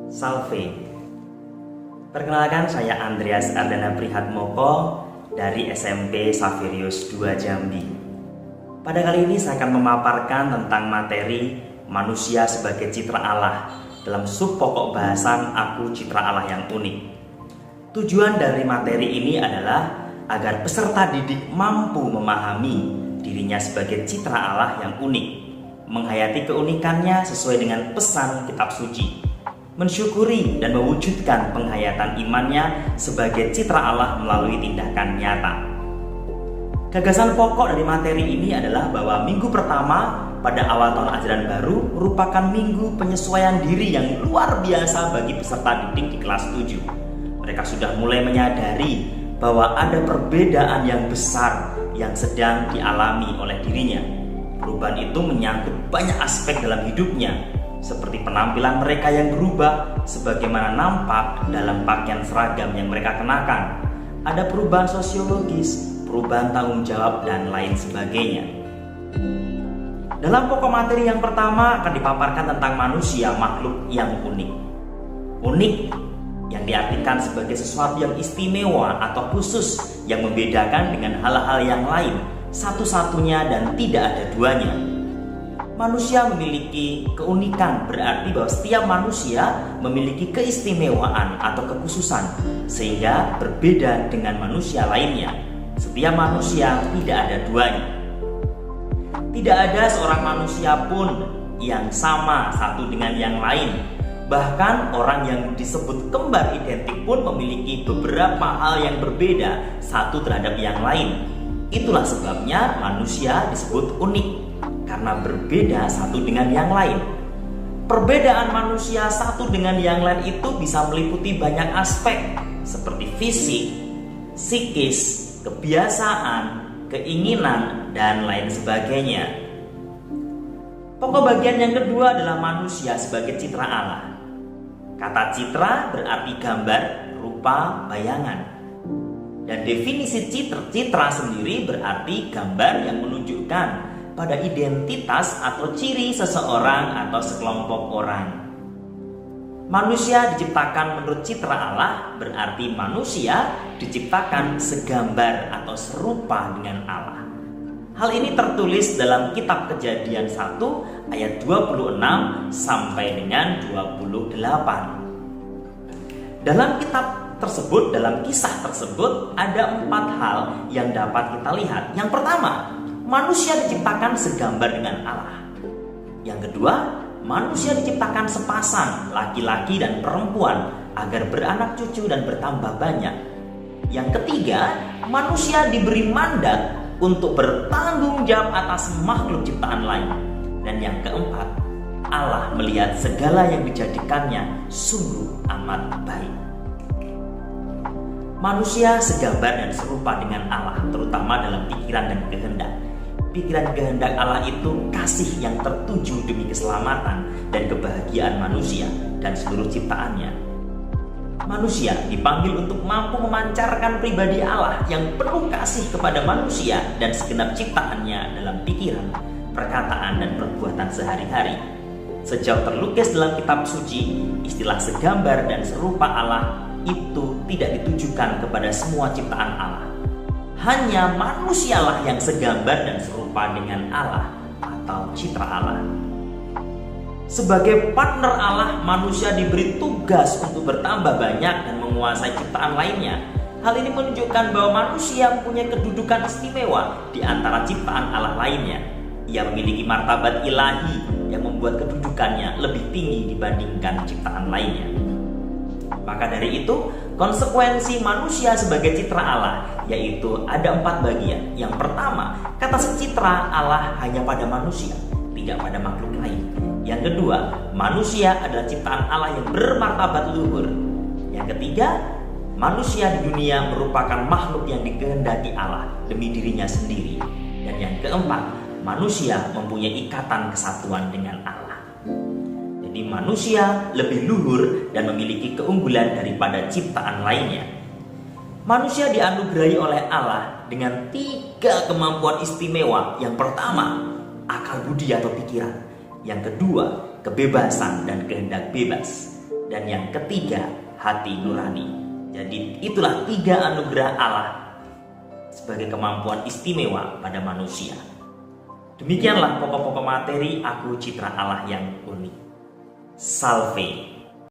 Salve. Perkenalkan, saya Andreas Ardana Prihatmoko dari SMP Saverius 2 Jambi. Pada kali ini saya akan memaparkan tentang materi manusia sebagai citra Allah dalam sub pokok bahasan Aku Citra Allah yang Unik. Tujuan dari materi ini adalah agar peserta didik mampu memahami dirinya sebagai citra Allah yang unik, menghayati keunikannya sesuai dengan pesan kitab suci, mensyukuri dan mewujudkan penghayatan imannya sebagai citra Allah melalui tindakan nyata. Gagasan pokok dari materi ini adalah bahwa minggu pertama pada awal tahun ajaran baru merupakan minggu penyesuaian diri yang luar biasa bagi peserta didik di kelas 7. Mereka sudah mulai menyadari bahwa ada perbedaan yang besar yang sedang dialami oleh dirinya. Perubahan itu menyangkut banyak aspek dalam hidupnya, seperti penampilan mereka yang berubah sebagaimana nampak dalam pakaian seragam yang mereka kenakan. Ada perubahan sosiologis, perubahan tanggung jawab, dan lain sebagainya. Dalam pokok materi yang pertama akan dipaparkan tentang manusia, makhluk yang unik. Unik yang diartikan sebagai sesuatu yang istimewa atau khusus yang membedakan dengan hal-hal yang lain, satu-satunya dan tidak ada duanya. Manusia memiliki keunikan, berarti bahwa setiap manusia memiliki keistimewaan atau kekhususan sehingga berbeda dengan manusia lainnya. Setiap manusia tidak ada duanya. Tidak ada seorang manusia pun yang sama satu dengan yang lain. Bahkan orang yang disebut kembar identik pun memiliki beberapa hal yang berbeda satu terhadap yang lain. Itulah sebabnya manusia disebut unik, karena berbeda satu dengan yang lain. Perbedaan manusia satu dengan yang lain itu bisa meliputi banyak aspek seperti fisik, psikis, kebiasaan, keinginan, dan lain sebagainya. Pokok bagian yang kedua adalah manusia sebagai citra Allah. Kata citra berarti gambar, rupa, bayangan. Dan definisi citra sendiri berarti gambar yang menunjukkan pada identitas atau ciri seseorang atau sekelompok orang. Manusia diciptakan menurut citra Allah, berarti manusia diciptakan segambar atau serupa dengan Allah. Hal ini tertulis dalam kitab Kejadian 1 ayat 26 sampai dengan 28. Dalam kitab tersebut, dalam kisah tersebut ada 4 hal yang dapat kita lihat. Yang pertama, manusia diciptakan segambar dengan Allah. Yang kedua, manusia diciptakan sepasang, laki-laki dan perempuan, agar beranak cucu dan bertambah banyak. Yang ketiga, manusia diberi mandat untuk bertanggung jawab atas makhluk ciptaan lain. Dan yang keempat, Allah melihat segala yang dijadikannya sungguh amat baik. Manusia segambar dan serupa dengan Allah, terutama dalam pikiran dan kehendak. Pikiran kehendak Allah itu kasih yang tertuju demi keselamatan dan kebahagiaan manusia dan seluruh ciptaannya. Manusia dipanggil untuk mampu memancarkan pribadi Allah yang penuh kasih kepada manusia dan segenap ciptaannya dalam pikiran, perkataan, dan perbuatan sehari-hari. Sejauh terlukis dalam kitab suci, istilah segambar dan serupa Allah itu tidak ditujukan kepada semua ciptaan Allah. Hanya manusialah yang segambar dan serupa dengan Allah atau citra Allah. Sebagai partner Allah, manusia diberi tugas untuk bertambah banyak dan menguasai ciptaan lainnya. Hal ini menunjukkan bahwa manusia mempunyai kedudukan istimewa di antara ciptaan Allah lainnya. Ia memiliki martabat ilahi yang membuat kedudukannya lebih tinggi dibandingkan ciptaan lainnya. Maka dari itu, konsekuensi manusia sebagai citra Allah yaitu ada 4 bagian. Yang pertama, kata secitra Allah hanya pada manusia, tidak pada makhluk lain. Yang kedua, manusia adalah ciptaan Allah yang bermartabat luhur. Yang ketiga, manusia di dunia merupakan makhluk yang dikehendaki Allah demi dirinya sendiri. Dan yang keempat, manusia mempunyai ikatan kesatuan dengan Allah. Jadi manusia lebih luhur dan memiliki keunggulan daripada ciptaan lainnya. Manusia dianugerahi oleh Allah dengan 3 kemampuan istimewa. Yang pertama, akal budi atau pikiran. Yang kedua, kebebasan dan kehendak bebas. Dan yang ketiga, hati nurani. Jadi itulah 3 anugerah Allah sebagai kemampuan istimewa pada manusia. Demikianlah pokok-pokok materi aku citra Allah yang unik. Salve.